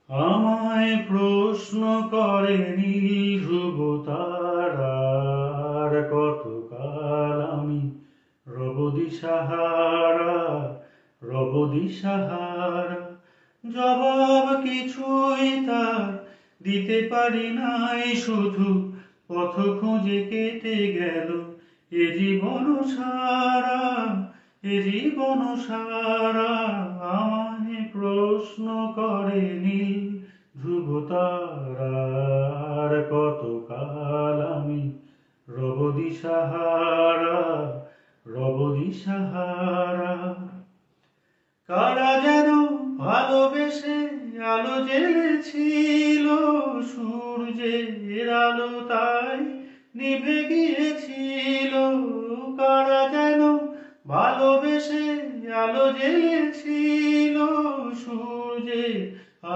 আমায় প্রশ্ন করে নীল ধ্রুব তারার, কতকাল আমি রব দিশাহারা, রব দিশাহারা। জবাব কিছুই তার দিতে পারি নাই, শুধু পথ খুঁজে কেটে গেল এ জীবন সারা, এ জীবন সারা। আমায় প্রশ্ন করে নীল ধ্রুব তারার, কতকাল আমি রব দিশাহারা, রব দিশাহারা। কারা যেন ভালোবেসে আলো জ্বেলেছিল, সূর্যের আলো তাই নিভে গিয়ে